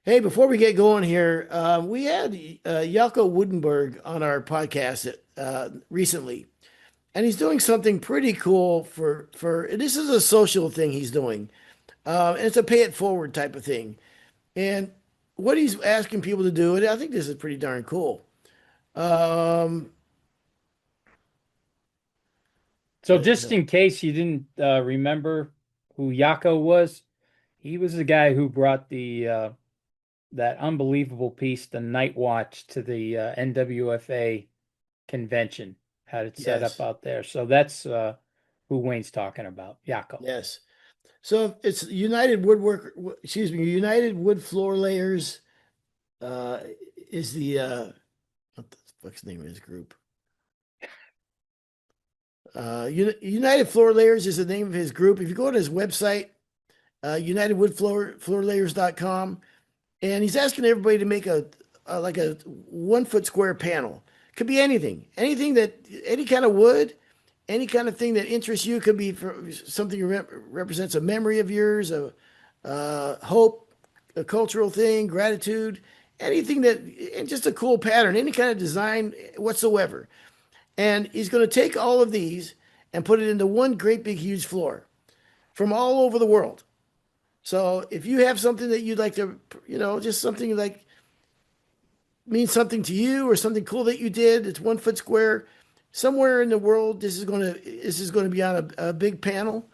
Hey, before we get going here, we had Yalko Woodenberg on our podcast recently, and he's doing something pretty cool for. This is a social thing he's doing, and it's a pay it forward type of thing. And what he's asking people to do, and I think this is pretty darn cool. Um, So just in case you didn't remember who Yako was, he was the guy who brought the that unbelievable piece, The Night Watch, to the NWFA convention. Had it set up yes, out there. So that's who Wayne's talking about, Yako. yes. So it's United Woodwork. Excuse me, United Wood Floor Layers uh, is the what the fuck's the name of his group? United Floor Layers is the name of his group. If you go to his website, UnitedWoodFloorLayers.com, and he's asking everybody to make a like a 1 foot square panel. Could be anything, any kind of wood, any kind of thing that interests you. Could be for something that represents a memory of yours, hope, a cultural thing, gratitude, anything that, and just a cool pattern, any kind of design whatsoever. And he's going to take all of these and put it into one great big huge floor from all over the world. So if you have something that you'd like to, just something like means something to you or something cool that you did, it's 1 foot square. Somewhere in the world, this is going to be on a big panel,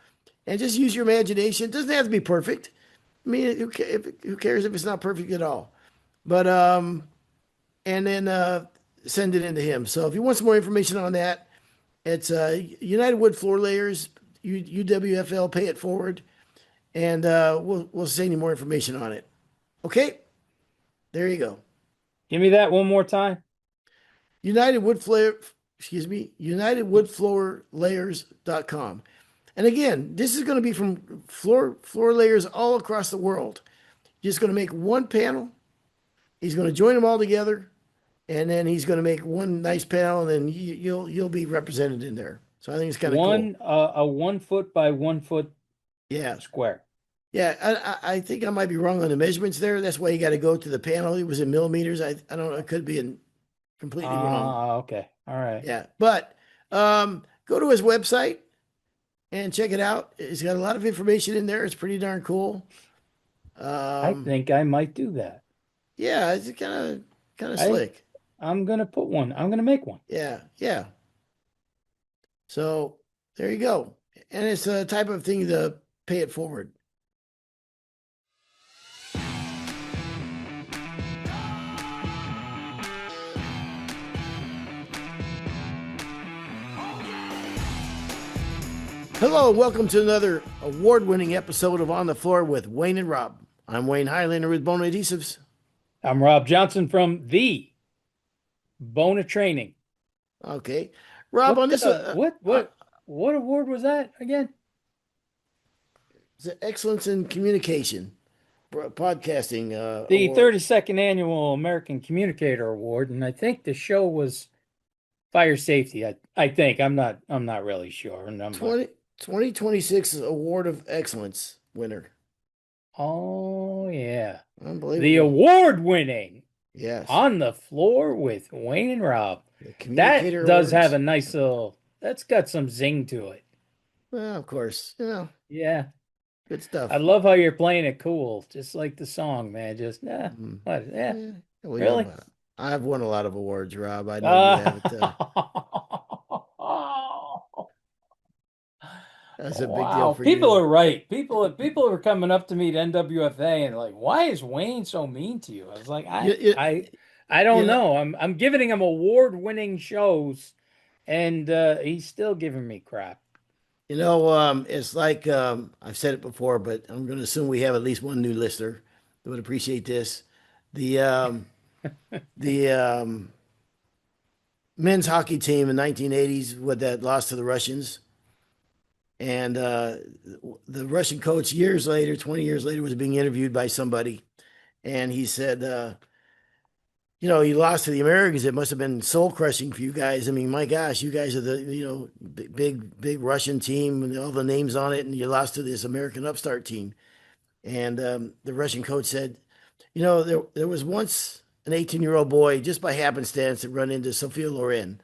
and just use your imagination. It doesn't have to be perfect. I mean, who cares if it's not perfect at all? But and then send it into him. So if you want some more information on that, it's United Wood Floor Layers, UWFL, pay it forward, and we'll send you more information on it. Okay, there you go. Give me that one more time. United Wood Flare, excuse me, UnitedWoodFloorLayers.com. And again, this is going to be from floor layers all across the world. Just going to make one panel. He's going to join them all together, and then he's going to make one nice panel, and then you'll be represented in there. So I think it's kind of cool. A 1 foot by 1 foot Yeah, square. yeah. I think I might be wrong on the measurements there. That's why you got to go to the panel. It was in millimeters. I don't know. I could be completely wrong. Ah, okay. All right. Yeah, but go to his website and check it out. He's got a lot of information in there. It's pretty darn cool. I Um, think I might do that. yeah, it's kind of I slick. I'm gonna put one. I'm gonna make one. Yeah, yeah. So there you go. And it's a type of thing to pay it forward. Hello, welcome to another award-winning episode of On the Floor with Wayne and Rob. I'm Wayne Highlander with Bona Adhesives. I'm Rob Johnson from the Bona Training. Okay, Rob, on this What award was that again? it's excellence in communication podcasting The award. 32nd Annual American Communicator Award, and I think the show was fire safety. I think I'm not really sure. And I'm like, 2026 Award of Excellence winner. oh yeah. The Unbelievable. award winning Yes. On the Floor with Wayne and Rob. The That Communicator does have Awards. a nice little that's got some zing to it. Well, of course, Yeah. good I stuff. love how you're playing it cool, just like the song, man. Just Mm. what? Yeah, Yeah. Well, really? I've won a lot of awards, Rob. I know you haven't. That's a big deal Wow, for people you. are right. People are coming up to me at NWFA and like, why is Wayne so mean to you? I was like, You, you, I you don't know, know. I'm giving him award-winning shows, and he's still giving me crap. it's like I've said it before, but I'm going to assume we have at least one new listener that would appreciate this. The the men's hockey team in 1980s with that loss to the Russians. And the Russian coach years later, 20 years later, was being interviewed by somebody. And he said, you lost to the Americans. It must have been soul crushing for you guys. I mean, my gosh, you guys are the, big Russian team and all the names on it. And you lost to this American upstart team. And the Russian coach said, There was once an 18-year-old boy, just by happenstance, that run into Sophia Loren.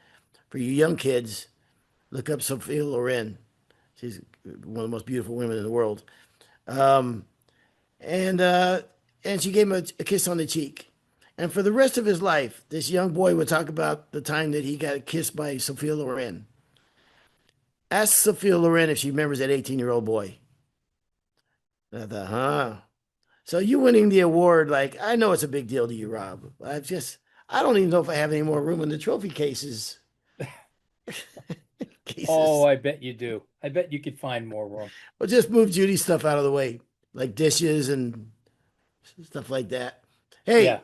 For you young kids, look up Sophia Loren. She's one of the most beautiful women in the world. Um, and uh, and she gave him a kiss on the cheek. And for the rest of his life, this young boy would talk about the time that he got kissed by Sophia Loren. Ask Sophia Loren if she remembers that 18-year-old boy. And I thought, huh? So you winning the award, like I know it's a big deal to you, Rob. I don't even know if I have any more room in the trophy cases. Oh, Cases. I bet you do. I bet you could find more room. Well, just move Judy's stuff out of the way, like dishes and stuff like that. Yeah, Hey,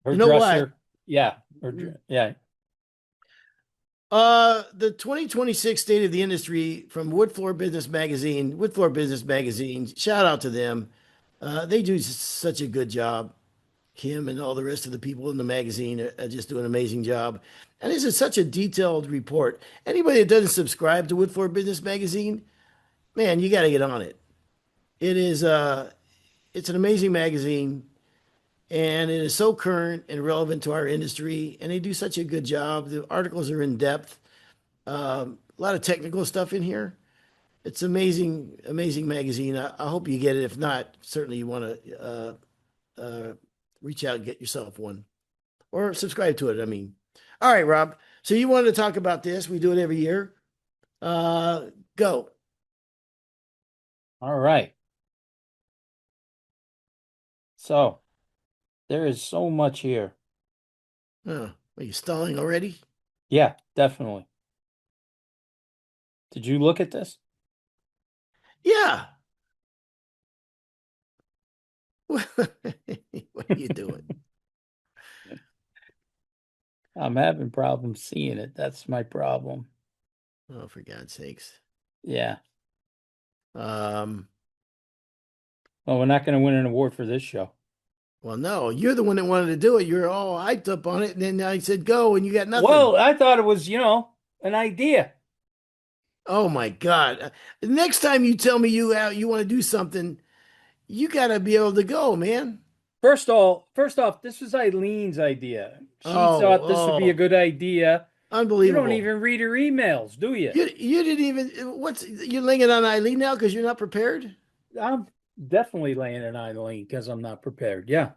her you know what? dresser. Yeah, yeah. The 2026 State of the Industry from Wood Floor Business Magazine, Wood Floor Business Magazine, shout out to them. They do such a good job. Kim and all the rest of the people in the magazine are just doing an amazing job. And this is such a detailed report. Anybody that doesn't subscribe to Wood Floor Business Magazine, man, you got to get on it. It is it's an amazing magazine and it is so current and relevant to our industry and they do such a good job. The articles are in depth. A lot of technical stuff in here. It's amazing, amazing magazine. I hope you get it. If not, certainly you want to reach out and get yourself one or subscribe to it. I mean, all right, Rob. So you wanted to talk about this? We do it every year. Uh, go. All right. So there is so much here. Are you stalling already? Yeah, definitely. Did you look at this? Yeah. What are you doing? I'm having problems seeing it. That's my problem. Oh, for God's sakes. Yeah. Um, Well, we're not going to win an award for this show. well, no, you're the one that wanted to do it. You're all hyped up on it, and then I said go, and you got nothing. Well, I thought it was, an idea. Oh my God! Next time you tell me you want to do something, you got to be able to go, man. First off, this was Eileen's idea. She Oh, thought this would be a oh, good idea. You don't unbelievable! even read her emails, do you? You didn't even what's you're laying it on Eileen now because you're not prepared. I'm definitely laying an Eileen because I'm not prepared. Yeah,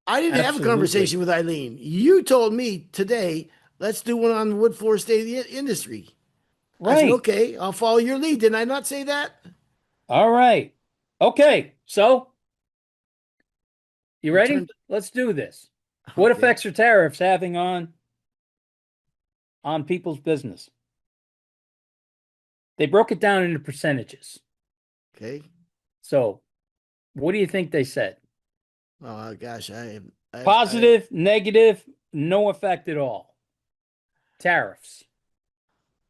I didn't have a absolutely. conversation with Eileen. You told me today, let's do one on wood floor state of the industry. I said, Right. okay, I'll follow your lead. Didn't I not say that? All right. Okay. So, you You ready? turned Let's do this. What okay, effects are tariffs having on people's business? They broke it down into percentages. okay. So, what do you think they said? Oh gosh, I Positive, negative, no effect at all. Tariffs.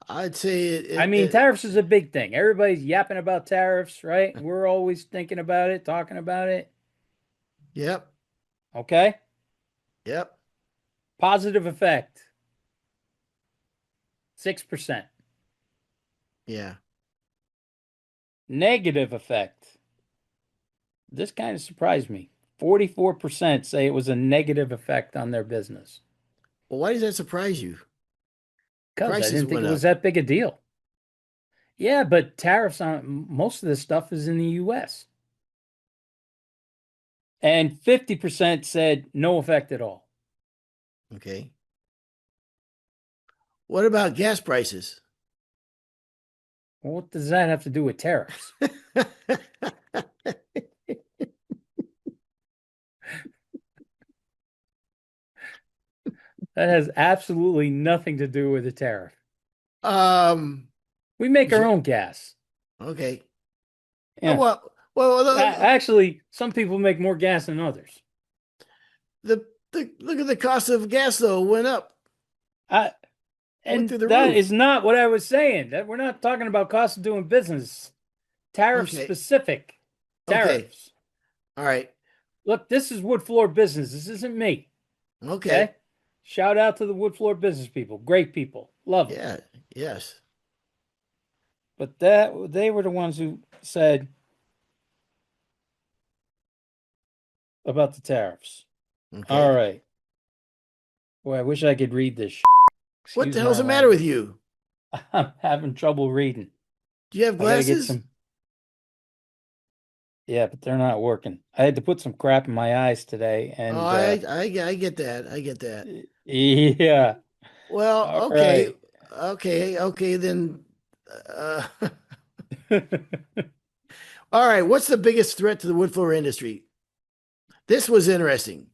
I'd say I mean, tariffs is a big thing. Everybody's yapping about tariffs, right? We're always thinking about it, talking about it. yep, Okay. yep, Positive effect, 6%. yeah. Negative effect. This kind of surprised me. 44% say it was a negative effect on their business. Well, why does that surprise you? Because I Prices didn't think went it was up. that big a deal. Yeah, but tariffs on most of this stuff is in the US. And 50% said no effect at all. Okay. What about gas prices? Well, what does that have to do with tariffs? That has absolutely nothing to do with the tariff. um, We make our own gas. okay. Oh, Yeah. Actually, some people make more gas than others. the look at the cost of gas though went up, I, went and through the that roof. is not what I was saying. That we're not talking about cost of doing business. Tariff Okay, specific okay, tariffs. all right, Look, this is wood floor business. This isn't me. okay, Okay. Shout out to the wood floor business people. Great people. Love them. yeah, yes. But that they were the ones who said about the tariffs. All Okay. right. Boy, I wish I could read this. What the Excuse hell's my the matter with language. you? I'm having trouble reading. Do you have I gotta get glasses? some. Yeah, but they're not working. I had to put some crap in my eyes today, Oh, and I get that. I get that. yeah. Well, All okay, right. okay. Then, uh, all right. What's the biggest threat to the wood floor industry? This was interesting.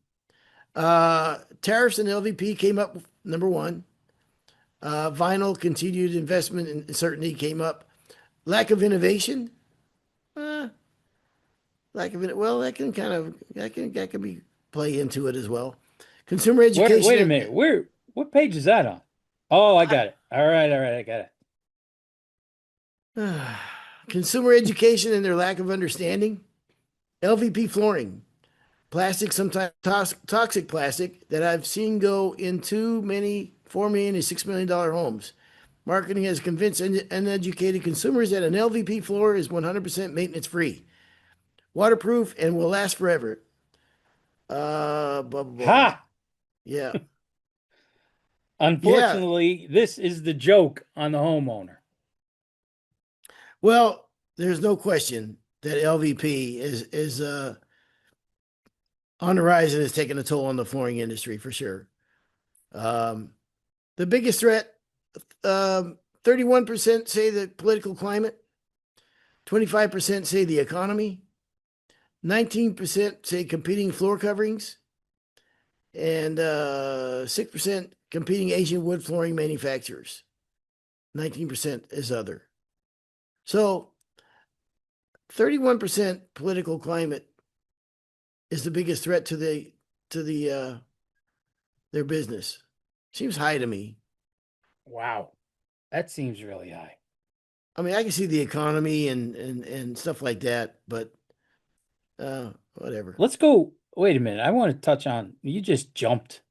Tariffs and LVP came up number one. Vinyl continued investment and certainty came up. Lack of innovation. Uh, well, that can kind of that can be play into it as well. Consumer Wait, education wait a minute. What page is that on? Oh, I got it. All right, I got it. and consumer education and their lack of understanding. LVP flooring, plastic, sometimes toxic plastic that I've seen go in too many $4 million and $6 million homes. Marketing has convinced uneducated consumers that an LVP floor is 100% maintenance free, waterproof, and will last forever. Blah, blah, blah. Ha! Yeah. Yeah. Unfortunately, this is the joke on the homeowner. Well, there's no question that LVP is on the rise and is taking a toll on the flooring industry for sure. Um, the biggest threat, 31% say the political climate, 25% say the economy, 19% say competing floor coverings, and 6% competing Asian wood flooring manufacturers. 19% is other. So 31% political climate is the biggest threat to the their business. Seems high to me. Wow. That seems really high. I mean, I can see the economy and stuff like that, but whatever. Let's go. Wait a minute. I want to touch on, you just jumped.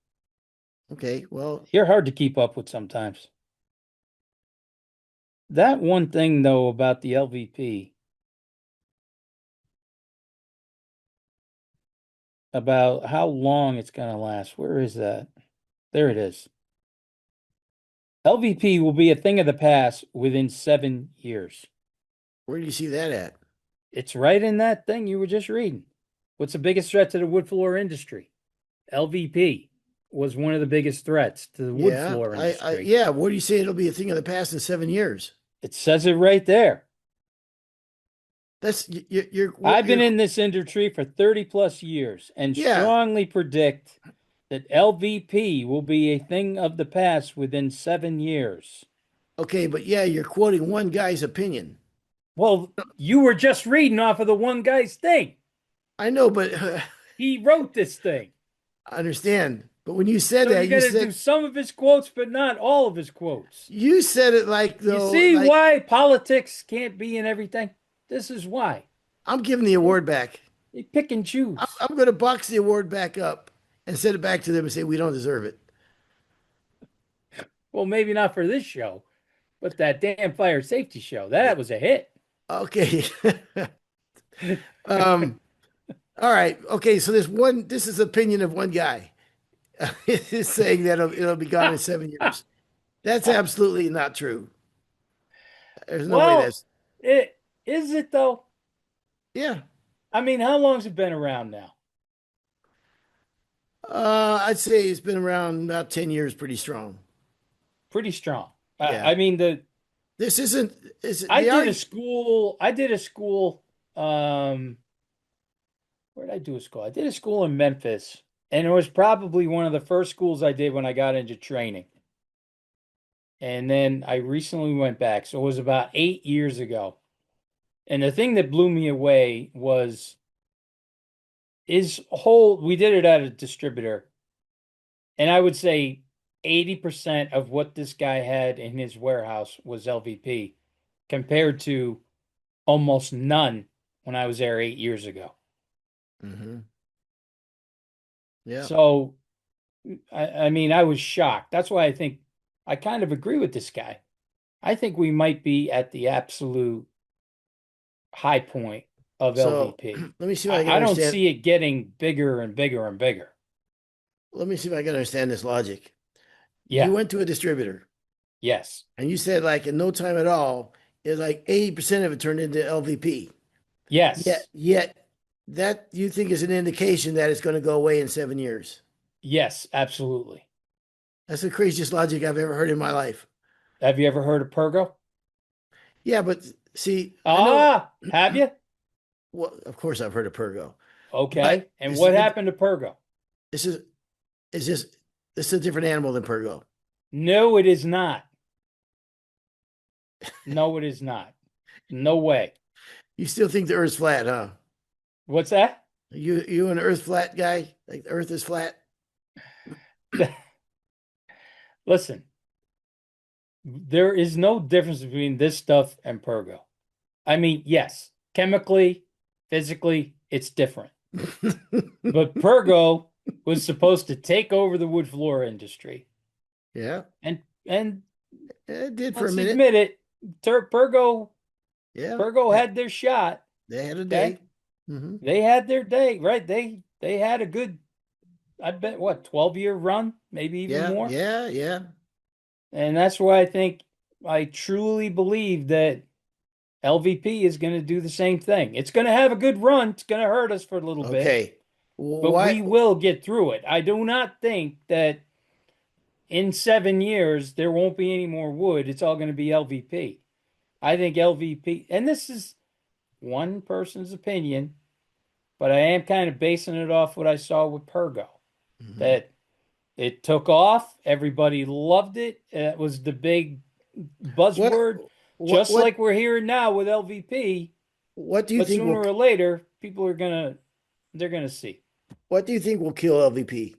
Okay, well, You're hard to keep up with sometimes. That one thing though about the LVP, about how long it's going to last. Where is that? There it is. LVP will be a thing of the past within 7 years. where do you see that at? It's right in that thing you were just reading. What's the biggest threat to the wood floor industry? LVP was one of the biggest threats to the wood Yeah, floor industry. yeah. What do you say it'll be a thing of the past in 7 years? It says it right there. That's I've been you're in this industry for 30 plus years and yeah. strongly predict that LVP will be a thing of the past within 7 years. Okay, but yeah, you're quoting one guy's opinion. Well, you were just reading off of the one guy's thing. I know, but He wrote this thing. I understand. But when you said So that, you got to do some of his quotes, but not all of his quotes. you said it like You though, see like why politics can't be in everything? This is why. I'm giving the They, award back. they pick and choose. I'm going to box the award back up and send it back to them and say we don't deserve it. Well, maybe not for this show, but that damn fire safety show, that was a hit. Okay. um. All right. Okay. So this is the opinion of one guy. Is saying that it'll be gone in 7 years. That's absolutely not true. There's no way Well, that's it is it though? yeah. I mean, how long's it been around now? I'd say it's been around about 10 years, pretty strong. Pretty strong. Yeah. I mean, This isn't is I they are did a school, where did I do a school? I did a school in Memphis, and it was probably one of the first schools I did when I got into training. And then I recently went back. So it was about 8 years ago. And the thing that blew me away was we did it at a distributor. And I would say 80% of what this guy had in his warehouse was LVP compared to almost none when I was there 8 years ago. mm-hmm. Yeah. So, I mean, I was shocked. That's why I think I kind of agree with this guy. I think we might be at the absolute high point of So LVP. let me see if I can I don't understand. see it getting bigger and bigger and bigger. Let me see if I can understand this logic. You Yeah. went to a distributor Yes. and you said like in no time at all, it's like 80% of it turned into LVP. Yet, Yes. yet that you think is an indication that it's going to go away in 7 years. Yes, absolutely. That's the craziest logic I've ever heard in my life. Have you ever heard of Pergo? Yeah, but see, I know, Ah, have you? well, of course I've heard of Pergo, but Okay. And what happened to Pergo? this is, it's just, this is a different animal than Pergo. No, it is not. No, it is not. No way. You still think the Earth's flat, huh? What's that? You an Earth flat guy? Like the Earth is flat? Listen, there is no difference between this stuff and Pergo. I mean, yes, chemically, physically, it's different. But Pergo was supposed to take over the wood floor industry. Yeah, And it did for a let's minute. admit it, Pergo Yeah, Pergo yeah, had their shot. they had a Okay. day. Hmm. They had their day, right? They had a good, I bet what, 12-year run, maybe even Yeah, more. yeah, yeah, And that's why I truly believe that LVP is going to do the same thing. It's going to have a good run. It's going to hurt us for a little bit, okay. but Why? we will get through it. I do not think that in 7 years there won't be any more wood. It's all going to be LVP. I think LVP, and this is one person's opinion, but I am kind of basing it off what I saw with Pergo. Mhm. That it took off, everybody loved it. It was the big What, buzzword, what, just what, like we're hearing now with LVP. what do you But think sooner will, or later, people are gonna they're gonna see. what do you think will kill LVP?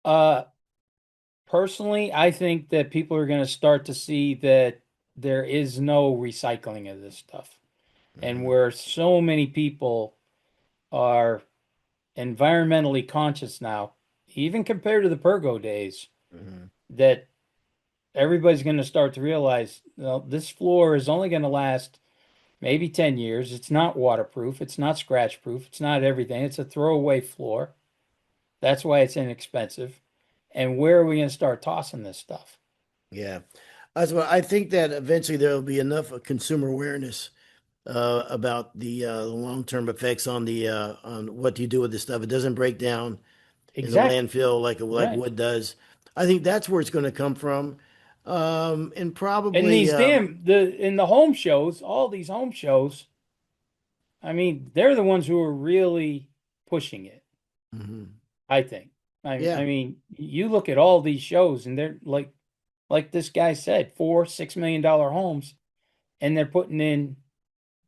Uh, Personally, I think that people are gonna start to see that there is no recycling of this stuff, and Hmm. where so many people are environmentally conscious now, even compared to the Pergo days, Hmm. that everybody's going to start to realize, well, this floor is only going to last maybe 10 years. It's not waterproof. It's not scratch proof. It's not everything. It's a throwaway floor. That's why it's inexpensive. And where are we going to start tossing this stuff? Yeah, that's what I think that eventually there will be enough consumer awareness about the long-term effects on what you do with this stuff. It doesn't break down in the Exactly. landfill like Right. wood does. I think that's where it's going to come from, and And probably these damn the in the home shows, all these home shows, I mean, they're the ones who are really pushing it, mhm. I think. Yeah, I mean, you look at all these shows and they're like this guy said, $4, $6 million homes, and they're putting in,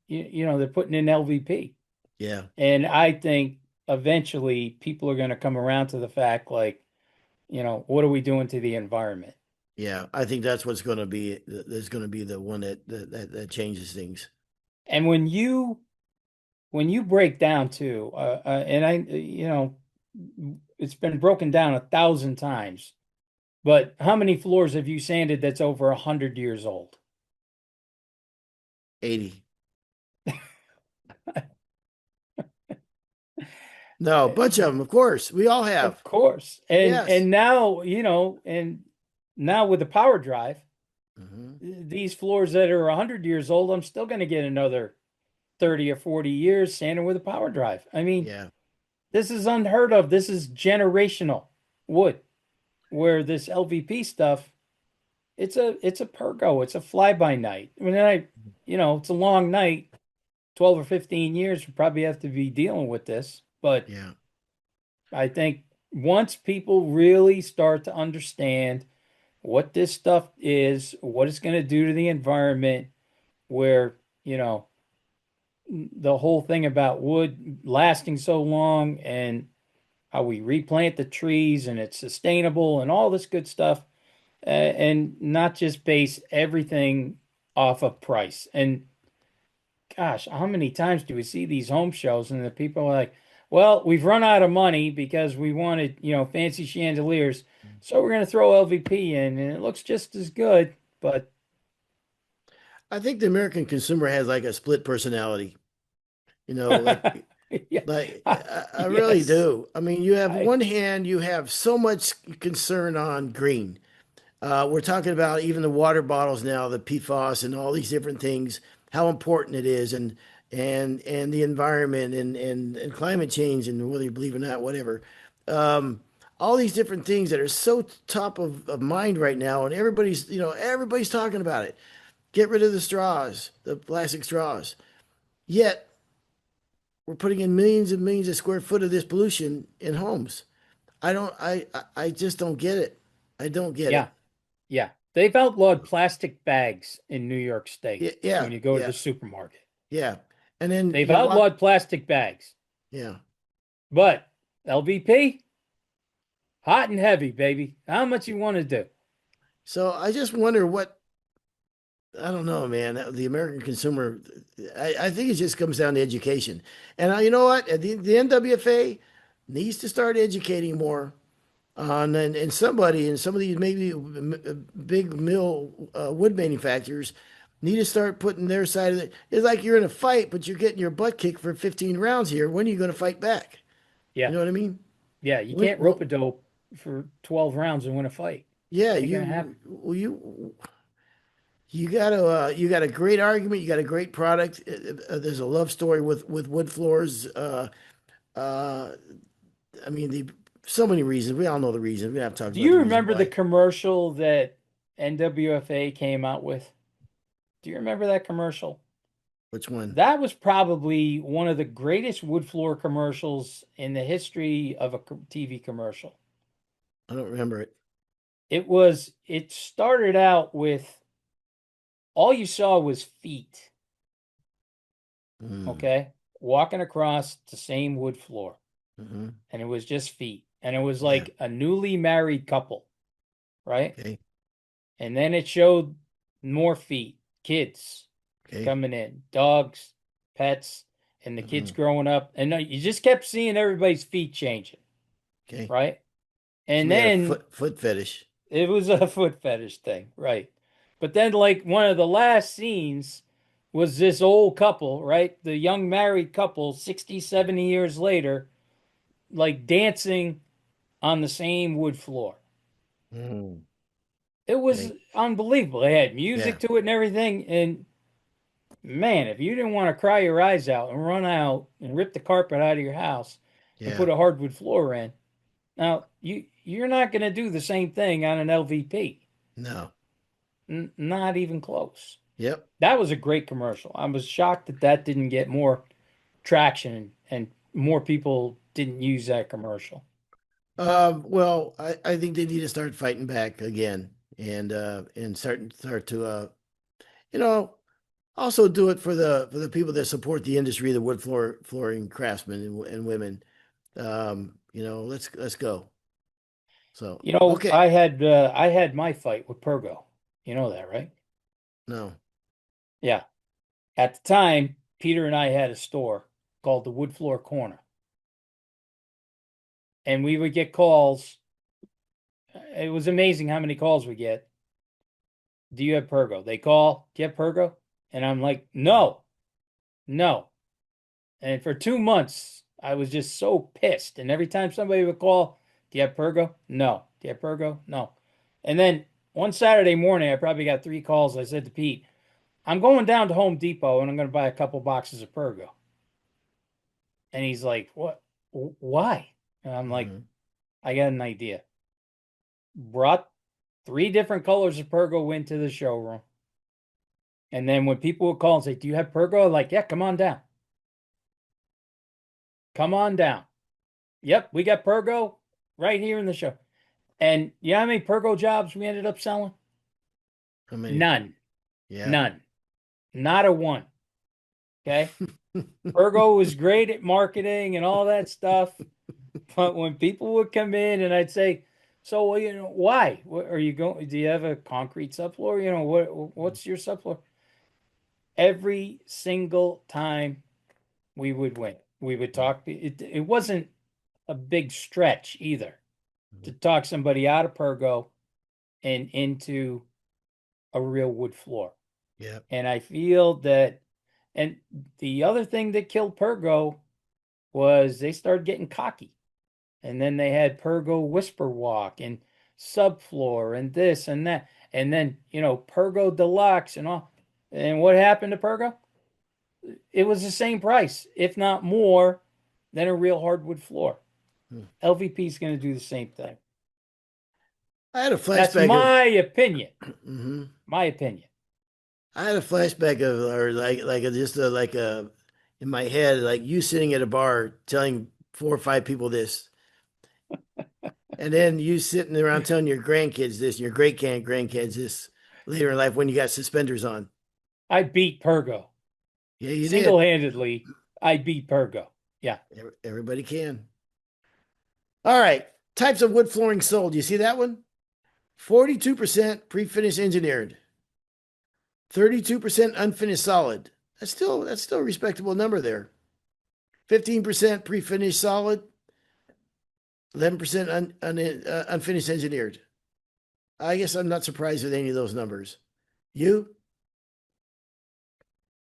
they're putting in LVP. yeah, And I think eventually people are going to come around to the fact, like, what are we doing to the environment? yeah. I think that's what's going to be. That's going to be the one that changes things. And when you break down too, and it's been broken down 1,000 times, but how many floors have you sanded that's over 100 years old? 80. No, a bunch of them, of course. We all Of have. course. And Yes. and now, and now with the power drive, Hmm. these floors that are 100 years old, I'm still going to get another 30 or 40 years sanding with a power drive. I mean, Yeah, this is unheard of. This is generational wood, where this LVP stuff, it's a Pergo, it's a fly by night. I mean, it's a long night, 12 or 15 years, we probably have to be dealing with this. But yeah, I think once people really start to understand what this stuff is, what it's going to do to the environment, where, the whole thing about wood lasting so long and how we replant the trees and it's sustainable and all this good stuff, and not just base everything off of price. And gosh, how many times do we see these home shows and the people are like, well, we've run out of money because we wanted, fancy chandeliers. So we're going to throw LVP in and it looks just as good, but I think the American consumer has like a split personality. You know, like Yeah. I really Yes. do. I mean, you have I one hand, you have so much concern on green. We're talking about even the water bottles now, the PFAS and all these different things, how important it is, and the environment and climate change, and whether you believe in that, whatever. Um, all these different things that are so top of mind right now, and everybody's talking about it. Get rid of the straws, the plastic straws. Yet we're putting in millions and millions of square foot of this pollution in homes. I just don't get it. I don't get Yeah. it. Yeah. They've outlawed plastic bags in New York State Yeah, yeah, when you go to yeah, the supermarket. yeah. And then They've you walk, outlawed plastic bags. yeah. But LVP, hot and heavy, baby. How much you want to do? So I just wonder what, I don't know, man. The American consumer, I think it just comes down to education. And you know what? The NWFA needs to start educating more on, and somebody, and some of these maybe big mill wood manufacturers need to start putting their side of it. It's like you're in a fight, but you're getting your butt kicked for 15 rounds here. When are you going to fight back? You Yeah. know what I mean? Yeah. You When, can't rope a well, dope for 12 rounds and win a fight. yeah, Ain't gonna happen. you got you got a great argument. You got a great product. There's a love story with wood floors. Uh, I mean, so many reasons. We all know the reasons. We don't have to talk Do about you the reason remember the why. commercial that NWFA came out with? Do you remember that commercial? Which one? That was probably one of the greatest wood floor commercials in the history of a TV commercial. I don't remember it. It started out with all you saw was feet, Mm, okay, walking across the same wood floor. hmm. And it was just feet. And it was Yeah. like a newly married couple, right? Okay. And then it showed more feet, kids Okay. coming in, dogs, pets, and the kids Hmm. growing up. And you just kept seeing everybody's feet changing, Okay. right? And Somebody had a then foot fetish. it was a foot fetish thing, right? But then, like, one of the last scenes was this old couple, right? The young married couple, 60, 70 years later, like dancing on the same wood floor. Mm, It was okay. unbelievable. They had Yeah. music to it and everything. And man, if you didn't want to cry your eyes out and run out and rip the carpet out of your house and Yeah. put a hardwood floor in, now you're not going to do the same thing on an LVP. No. Not even close. Yep. That was a great commercial. I was shocked that that didn't get more traction and more people didn't use that commercial. Well, I think they need to start fighting back again, and start to you know also do it for the people that support the industry, the flooring craftsmen and women. Let's go. So You know, okay. I had my fight with Pergo. You know that, right? No. Yeah. At the time, Peter and I had a store called the Wood Floor Corner, and we would get calls. It was amazing how many calls we get. Do you have Pergo? They call, do you have Pergo? And I'm like, no, no. And for 2 months, I was just so pissed. And every time somebody would call, do you have Pergo? No. Do you have Pergo? No. And then one Saturday morning, I probably got 3 calls. I said to Pete, I'm going down to Home Depot and I'm going to buy a couple boxes of Pergo. And he's like, what? Why? And I'm like, Hmm. I got an idea. Brought 3 different colors of Pergo into the showroom. And then when people would call and say, do you have Pergo? I'm like, yeah, come on down. Come on down. Yep, we got Pergo right here in the show. And you know how many Pergo jobs we ended up selling? How many? None. Yeah. None. Not a one. Okay. Pergo was great at marketing and all that stuff. But when people would come in and I'd say, so, well, why? What, are you going? Do you have a concrete subfloor? What's your subfloor? Every single time we would win. We would talk. It wasn't a big stretch either to talk somebody out of Pergo and into a real wood floor. Yeah. And I feel that, and the other thing that killed Pergo was they started getting cocky. And then they had Pergo Whisper Walk and Subfloor and this and that. And then, Pergo Deluxe and all. And what happened to Pergo? It was the same price, if not more, than a real hardwood floor. Hmm. LVP is going to do the same thing. I had a That's flashback of. my opinion. Mhm. My opinion. I had a flashback of, or like a, just a, like a, in my head, like you sitting at a bar telling four or five people this, and then you sitting around telling your grandkids this, your great grandkids this later in life when you got suspenders on. I beat Pergo. Yeah, you did. Single-handedly, I beat Pergo. Yeah. Everybody can. All right. Types of wood flooring sold. You see that one? 42% pre-finished engineered, 32% unfinished solid. That's still a respectable number there. 15% pre-finished solid, 11% unfinished engineered. I guess I'm not surprised with any of those numbers. You?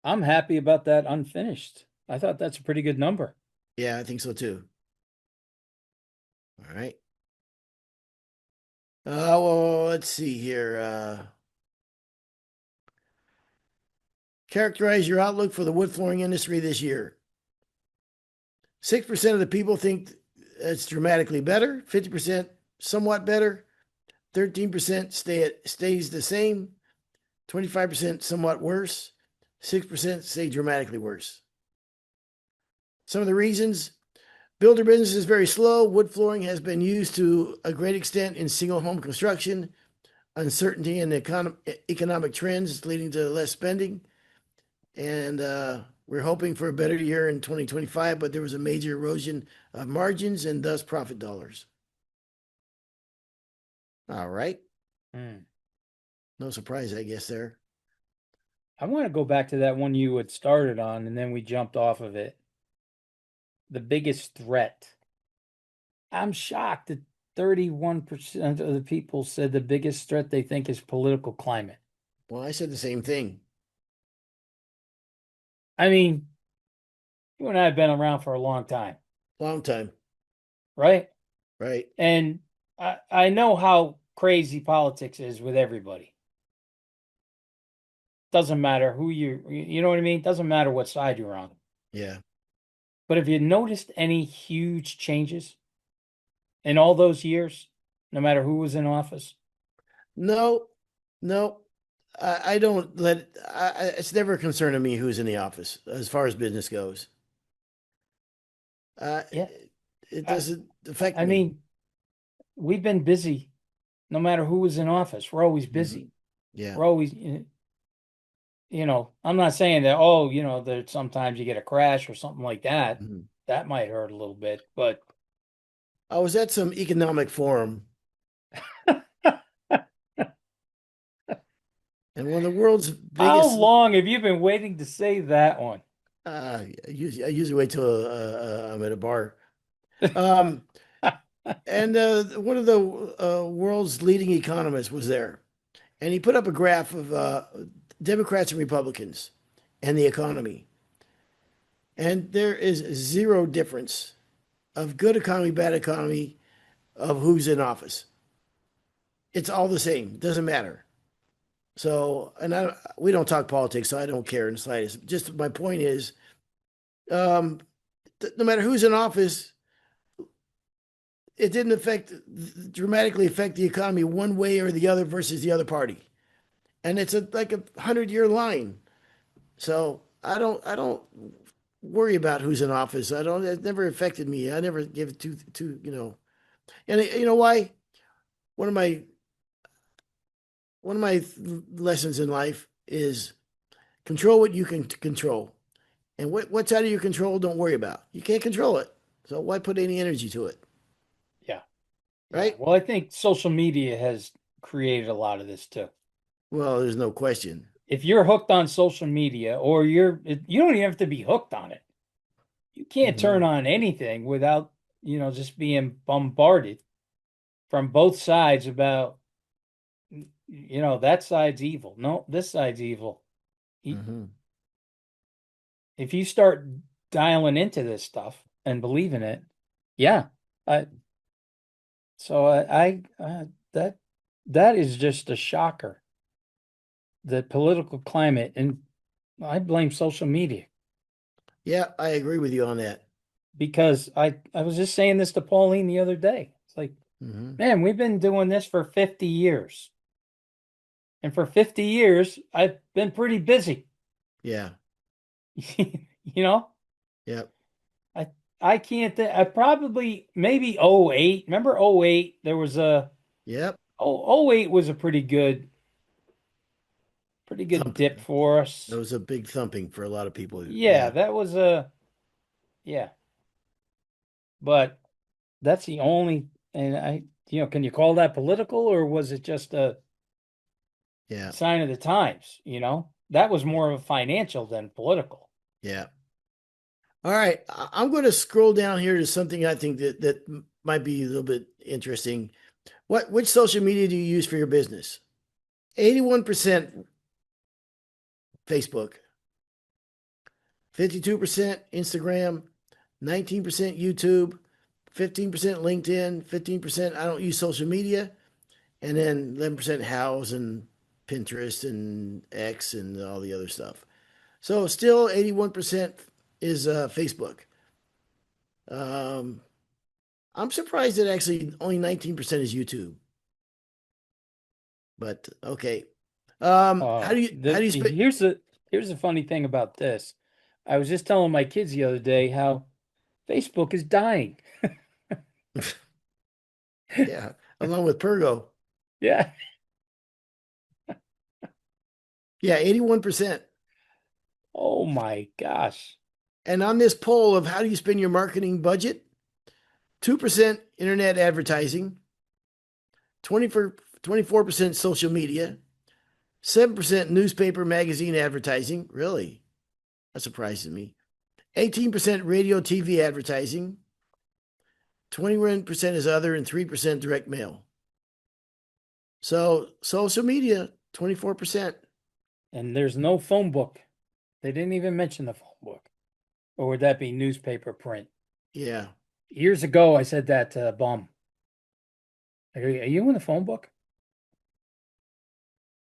I'm happy about that unfinished. I thought that's a pretty good number. Yeah, I think so too. All right. Well, let's see here. Characterize your outlook for the wood flooring industry this year. 6% of the people think it's dramatically better, 50% somewhat better, 13% stays the same, 25% somewhat worse, 6% say dramatically worse. Some of the reasons: builder business is very slow. Wood flooring has been used to a great extent in single home construction. Uncertainty in economic trends leading to less spending. And we're hoping for a better year in 2025, but there was a major erosion of margins and thus profit dollars. All right. Hmm. No surprise, I guess, there. I want to go back to that one you had started on, and then we jumped off of it. The biggest threat. I'm shocked that 31% of the people said the biggest threat they think is political climate. Well, I said the same thing. I mean, you and I have been around for a long time, Long time, right? right? And I know how crazy politics is with everybody. Doesn't matter who you know what I mean? Doesn't matter what side you're on. Yeah. But have you noticed any huge changes in all those years, no matter who was in office? No, no. I don't let. It's never a concern of me who's in the office as far as business goes. Uh, Yeah. it I, doesn't affect I me. mean, we've been busy no matter who was in office. We're always busy. Mhm. Yeah. We're always, I'm not saying that, oh, that sometimes you get a crash or something like that. Mhm. That might hurt a little bit, but I was at some economic forum, and one of the world's how biggest. long have you been waiting to say that one? I usually wait till I'm at a bar. Um, and one of the world's leading economists was there, and he put up a graph of Democrats and Republicans and the economy. And there is zero difference of good economy, bad economy, of who's in office. It's all the same. It doesn't matter. So, we don't talk politics, so I don't care in the slightest. Just my point is, um, no matter who's in office, it didn't dramatically affect the economy one way or the other versus the other party. And it's like a 100-year line. So I don't worry about who's in office. I don't. It never affected me. I never give it to. And you know why? One of my lessons in life is control what you can control, and what's out of your control, don't worry about. You can't control it, so why put any energy to it, Yeah. Yeah. right? Well, I think social media has created a lot of this too. Well, there's no question. If you're hooked on social media or you don't even have to be hooked on it. You can't turn Mhm. on anything without, just being bombarded from both sides about, that side's evil. No, this side's evil. Hmm. If you start dialing into this stuff and believing it, yeah. I, that that is just a shocker. The political climate, and I blame social media Yeah, I agree with you on that. because I was just saying this to Pauline the other day. It's like, Hmm. man, we've been doing this for 50 years. And for 50 years, I've been pretty busy. Yeah, You know, yeah, I I can't I probably maybe '08. Remember '08? There was a yep. '08 was a pretty good Thump. dip for That us. was a big thumping for a lot of people. Yeah, Yeah, that was a yeah, but that's the only and can you call that political or was it just a yeah, sign of the times, you know? That was more of a financial than political. yeah. All right, I'm going to scroll down here to something I think that might be a little bit interesting. Which social media do you use for your business? 81% Facebook, 52% Instagram, 19% YouTube, 15% LinkedIn, 15% I don't use social media, and then 11% House and Pinterest and X and all the other stuff. So still 81% is Facebook. Um, I'm surprised that actually only 19% is YouTube. But okay. How do you spend? Here's the funny thing about this. I was just telling my kids the other day how Facebook is dying. Yeah, along with Pergo. Yeah. Yeah, 81%. Oh my gosh. And on this poll of how do you spend your marketing budget, 2% internet advertising, 24% social media, 7% newspaper magazine advertising. Really? That surprises me. 18% radio TV advertising, 21% is other, and 3% direct mail. So social media, 24%. And there's no phone book. They didn't even mention the phone book. Or would that be newspaper print? Yeah. Years ago, I said that to Bum. Are you in the phone book?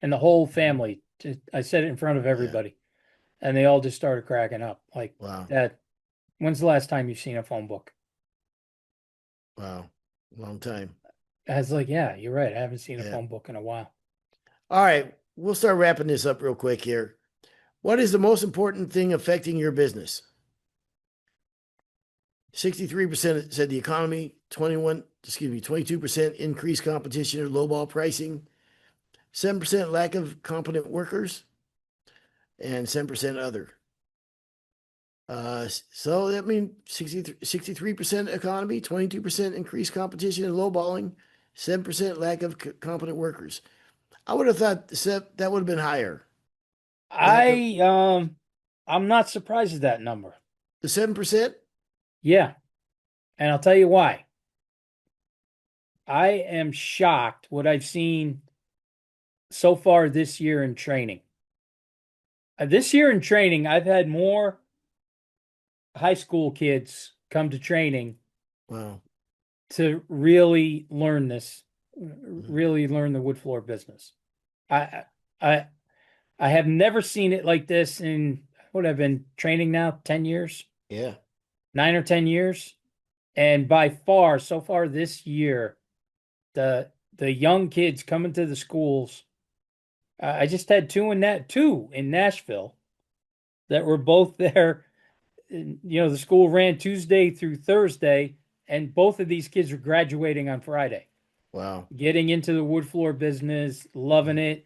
And the whole family, I said it in front of Yeah. everybody. And they all just started cracking up. Like, Wow. Dad, when's the last time you've seen a phone book? Wow. Long time. I was like, yeah, you're right. I haven't seen a Yeah. phone book in a while. All right. We'll start wrapping this up real quick here. What is the most important thing affecting your business? 63% said the economy, 22% increased competition or lowball pricing, 7% lack of competent workers, and 7% other. So that means 63% economy, 22% increased competition and lowballing, 7% lack of competent workers. I would have thought that would have been higher. Lack of I I'm not surprised at that number. the 7%. Yeah, and I'll tell you why. I am shocked what I've seen so far this year in training. This year in training, I've had more high school kids come to training Wow. to really learn this, Mhm. really learn the wood floor business. I I I have never seen it like this in what I've been training now, 10 years, Yeah. 9 or 10 years. And by far, so far this year, the young kids coming to the schools, I just had two in Nashville that were both there. The school ran Tuesday through Thursday, and both of these kids are graduating on Friday, Wow. getting into the wood floor business, loving Mhm. it.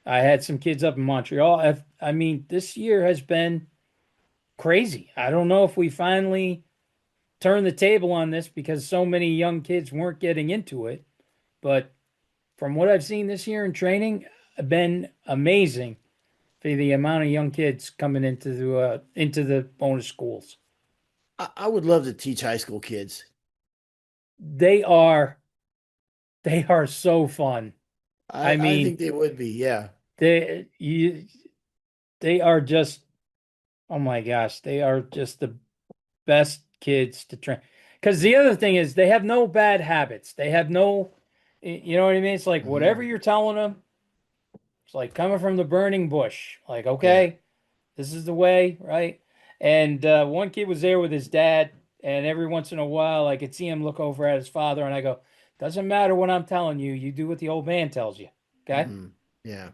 I had some kids up in Montreal. I mean, this year has been crazy. I don't know if we finally turn the table on this because so many young kids weren't getting into it, but from what I've seen this year in training, been amazing for the amount of young kids coming into the bonus schools. I would love to teach high school kids. They are they are so fun. I I mean, think they would be. Yeah. they you they are just, oh my gosh, they are just the best kids to train. Because the other thing is they have no bad habits. They have no, you know what I mean? It's like Hmm. whatever you're telling them, it's like coming from the burning bush. Like, Yeah. okay, this is the way, right? And one kid was there with his dad, and every once in a while, I could see him look over at his father, and I go, doesn't matter what I'm telling you, you do what the old man tells you. Okay. Hmm. Yeah.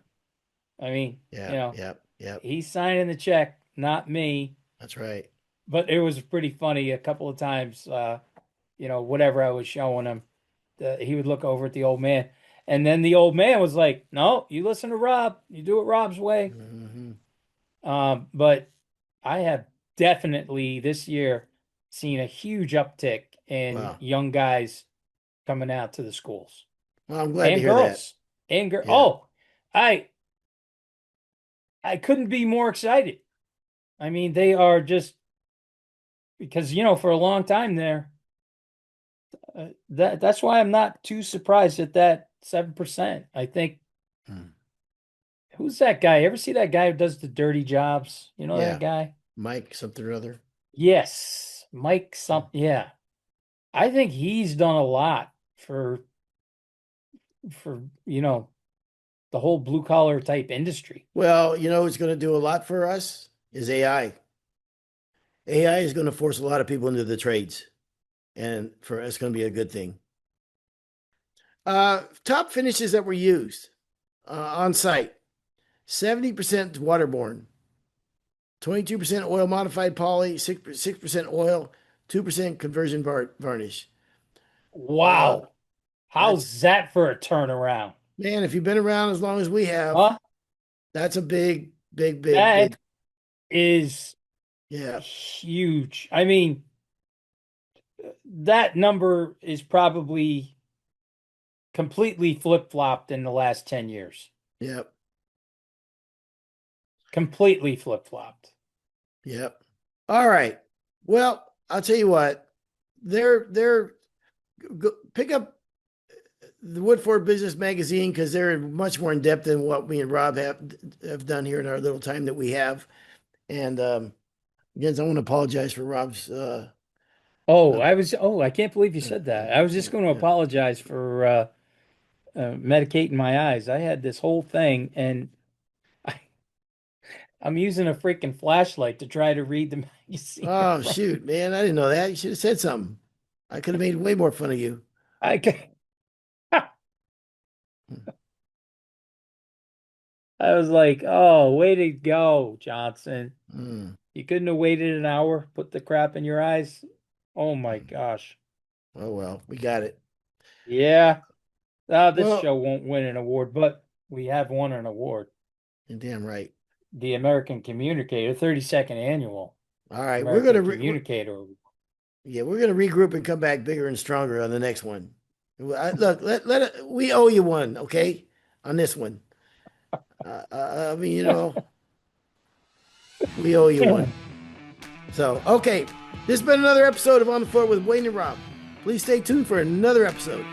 I mean, Yeah. Yep. Yep. he's signing the check, not me. That's right. But it was pretty funny a couple of times, whatever I was showing him, he would look over at the old man. And then the old man was like, no, you listen to Rob. You do it Rob's way. Hmm. But I have definitely this year seen a huge uptick in Wow. young guys coming out to the schools Well, I'm glad to and hear that. girls and girl. Yeah. Oh, I couldn't be more excited. I mean, they are just because for a long time there, that's why I'm not too surprised at that 7%. I think Mm. who's that guy? Ever see that guy who does the dirty jobs? You know that Yeah. guy? Mike, something or other. Yes, Mike Mm. something. Yeah, I think he's done a lot for the whole blue collar type industry. Well, what's going to do a lot for us is AI. AI is going to force a lot of people into the trades, and for us, it's going to be a good thing. Top finishes that were used on site: 70% waterborne, 22% oil modified poly, 6% oil, 2% conversion varnish. Uh, Wow, that's how's that for a turnaround? Man, if you've been around as long as we have, Huh? that's a big, big, big, That big. is Yeah, huge. I mean, that number is probably completely flip-flopped in the last 10 years. yep, Completely flip-flopped. yep. All right. Well, I'll tell you what. They're pick up the Woodford Business Magazine because they're much more in depth than what me and Rob have done here in our little time that we have. And again, I want to apologize for Rob's. Uh, I can't believe you said that. I was just going to yeah. apologize for medicating my eyes. I had this whole thing and I, I'm using a freaking flashlight to try to read the magazine in Oh front of shoot, man! I didn't know that. You should have said something. I could have made way more fun of you. I ca- I was like, oh, way to go, Johnson. Mm. You couldn't have waited an hour, put the crap in your eyes. Oh my gosh. Oh well, we got it. Yeah. This Well, show won't win an award, but we have won an award. you're damn right. The American Communicator, 32nd annual All right, American Communicator. yeah, we're gonna regroup and come back bigger and stronger on the next one. Look, we owe you one, okay, on this one. I mean, we owe you one. So, okay, this has been another episode of On the Floor with Wayne and Rob. Please stay tuned for another episode.